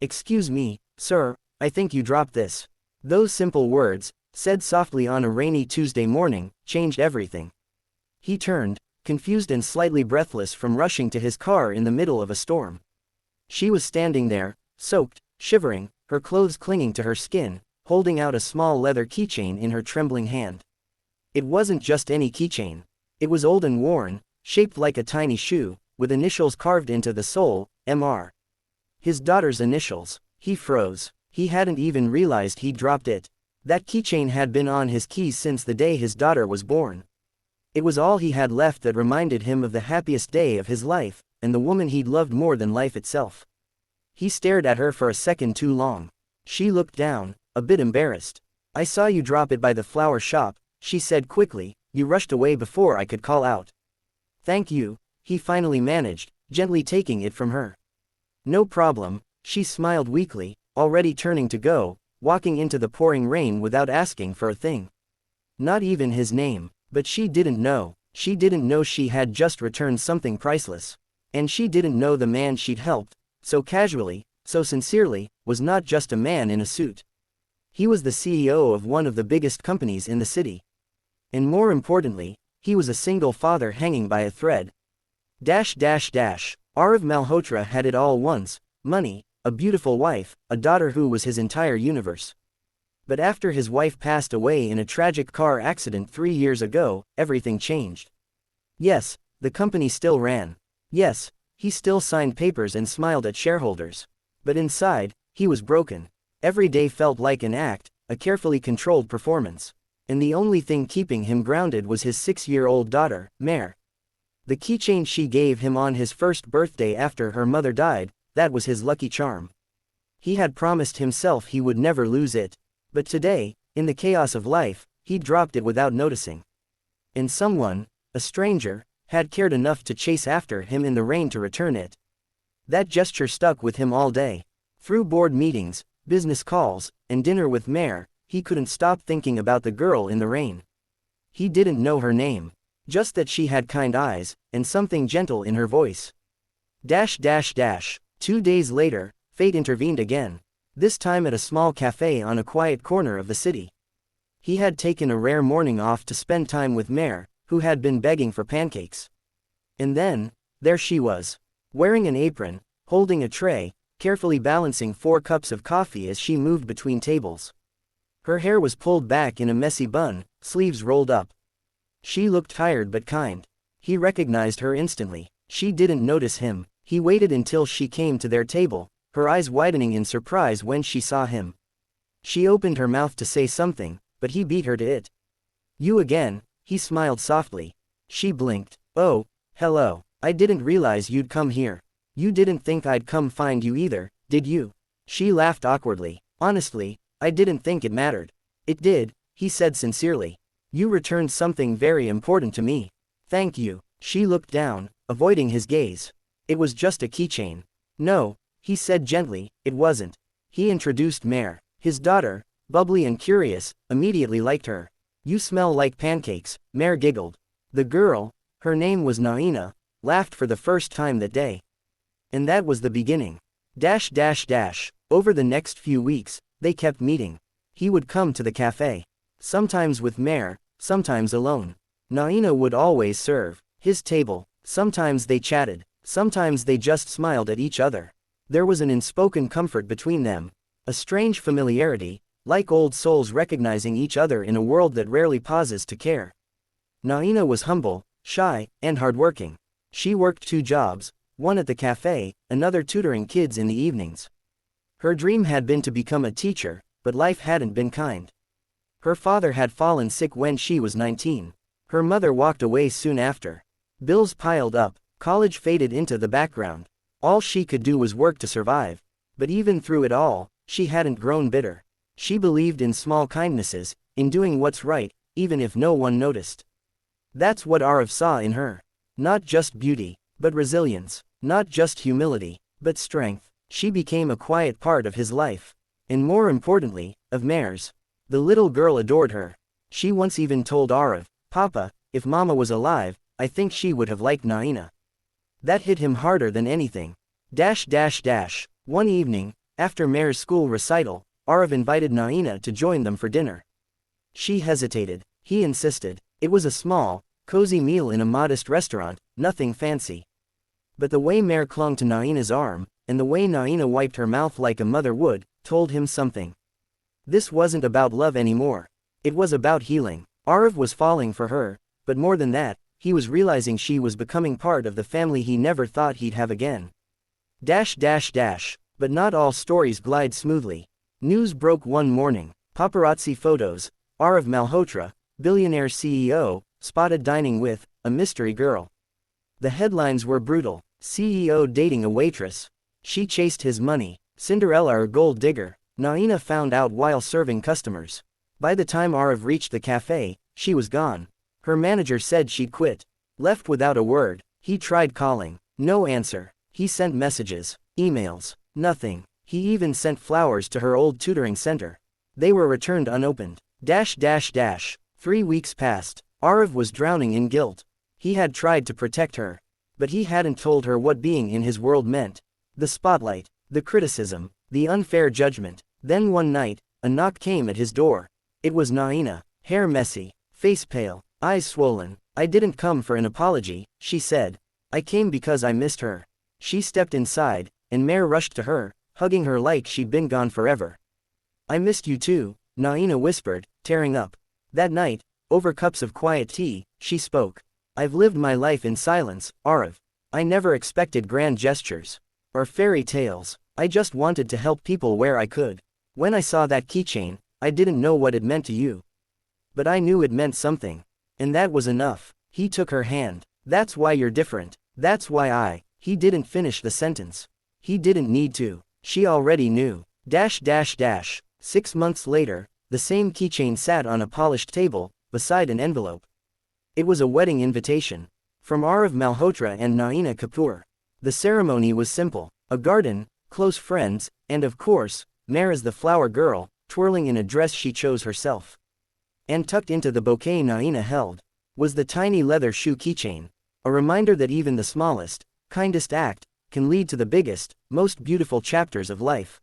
"Excuse me, sir, I think you dropped this." Those simple words, said softly on a rainy Tuesday morning, changed everything. He turned, confused and slightly breathless from rushing to his car in the middle of a storm. She was standing there, soaked, shivering, her clothes clinging to her skin, holding out a small leather keychain in her trembling hand. It wasn't just any keychain. It was old and worn, shaped like a tiny shoe, with initials carved into the sole, Mr. His daughter's initials. He froze. He hadn't even realized he'd dropped it. That keychain had been on his keys since the day his daughter was born. It was all he had left that reminded him of the happiest day of his life, and the woman he'd loved more than life itself. He stared at her for a second too long. She looked down, a bit embarrassed. "I saw you drop it by the flower shop," she said quickly. "You rushed away before I could call out." "Thank you," he finally managed, gently taking it from her. "No problem," she smiled weakly, already turning to go, walking into the pouring rain without asking for a thing. Not even his name, but she didn't know. She didn't know she had just returned something priceless. And she didn't know the man she'd helped, so casually, so sincerely, was not just a man in a suit. He was the CEO of one of the biggest companies in the city. And more importantly, he was a single father hanging by a thread. Arav Malhotra had it all once: money, a beautiful wife, a daughter who was his entire universe. But after his wife passed away in a tragic car accident 3 years ago, everything changed. Yes, the company still ran. Yes, he still signed papers and smiled at shareholders. But inside, he was broken. Every day felt like an act, a carefully controlled performance. And the only thing keeping him grounded was his 6-year-old daughter, Mare. The keychain she gave him on his first birthday after her mother died, that was his lucky charm. He had promised himself he would never lose it. But today, in the chaos of life, he dropped it without noticing. And someone, a stranger, had cared enough to chase after him in the rain to return it. That gesture stuck with him all day. Through board meetings, business calls, and dinner with Mare, he couldn't stop thinking about the girl in the rain. He didn't know her name. Just that she had kind eyes, and something gentle in her voice. 2 days later, fate intervened again. This time at a small cafe on a quiet corner of the city. He had taken a rare morning off to spend time with Mare, who had been begging for pancakes. And then, there she was. Wearing an apron, holding a tray, carefully balancing 4 cups of coffee as she moved between tables. Her hair was pulled back in a messy bun, sleeves rolled up. She looked tired but kind. He recognized her instantly. She didn't notice him. He waited until she came to their table, her eyes widening in surprise when she saw him. She opened her mouth to say something, but he beat her to it. "You again," he smiled softly. She blinked. "Oh, hello. I didn't realize you'd come here. You didn't think I'd come find you either, did you?" She laughed awkwardly. "Honestly, I didn't think it mattered." "It did," he said sincerely. "You returned something very important to me." "Thank you." She looked down, avoiding his gaze. "It was just a keychain." "No," he said gently, "it wasn't." He introduced Mare. His daughter, bubbly and curious, immediately liked her. "You smell like pancakes," Mare giggled. The girl, her name was Naina, laughed for the first time that day. And that was the beginning. Over the next few weeks, they kept meeting. He would come to the cafe. Sometimes with Mare, sometimes alone. Naina would always serve his table. Sometimes they chatted. Sometimes they just smiled at each other. There was an unspoken comfort between them. A strange familiarity, like old souls recognizing each other in a world that rarely pauses to care. Naina was humble, shy, and hardworking. She worked 2 jobs, one at the cafe, another tutoring kids in the evenings. Her dream had been to become a teacher, but life hadn't been kind. Her father had fallen sick when she was 19. Her mother walked away soon after. Bills piled up, college faded into the background. All she could do was work to survive. But even through it all, she hadn't grown bitter. She believed in small kindnesses, in doing what's right, even if no one noticed. That's what Arav saw in her. Not just beauty, but resilience. Not just humility, but strength. She became a quiet part of his life. And more importantly, of Mare's. The little girl adored her. She once even told Arav, "Papa, if Mama was alive, I think she would have liked Naina." That hit him harder than anything. One evening, After Mare's school recital, Arav invited Naina to join them for dinner. She hesitated. He insisted. It was a small, cozy meal in a modest restaurant, nothing fancy. But the way Mare clung to Naina's arm, and the way Naina wiped her mouth like a mother would, told him something. This wasn't about love anymore. It was about healing. Arav was falling for her, but more than that, he was realizing she was becoming part of the family he never thought he'd have again. But not all stories glide smoothly. News broke one morning. Paparazzi photos. Arav Malhotra, billionaire CEO, spotted dining with a mystery girl. The headlines were brutal. CEO dating a waitress. She chased his money. Cinderella or gold digger. Naina found out while serving customers. By the time Arav reached the cafe, she was gone. Her manager said she'd quit. Left without a word. He tried calling. No answer. He sent messages, emails, nothing. He even sent flowers to her old tutoring center. They were returned unopened. 3 weeks passed. Arav was drowning in guilt. He had tried to protect her. But he hadn't told her what being in his world meant. The spotlight, the criticism, the unfair judgment. Then one night, a knock came at his door. It was Naina, hair messy, face pale, eyes swollen. I didn't come for an apology, she said. I came because I missed her. She stepped inside, and Mare rushed to her, hugging her like she'd been gone forever. I missed you too, Naina whispered, tearing up. That night, over cups of quiet tea, she spoke. I've lived my life in silence, Arav. I never expected grand gestures. Or fairy tales. I just wanted to help people where I could. When I saw that keychain, I didn't know what it meant to you. But I knew it meant something. And that was enough. He took her hand. That's why you're different. That's why He didn't finish the sentence. He didn't need to. She already knew. 6 months later, the same keychain sat on a polished table, beside an envelope. It was a wedding invitation. From Arav Malhotra and Naina Kapoor. The ceremony was simple. A garden, close friends, and of course, Mare as the flower girl, twirling in a dress she chose herself. And tucked into the bouquet Naina held, was the tiny leather shoe keychain. A reminder that even the smallest, kindest act, can lead to the biggest, most beautiful chapters of life.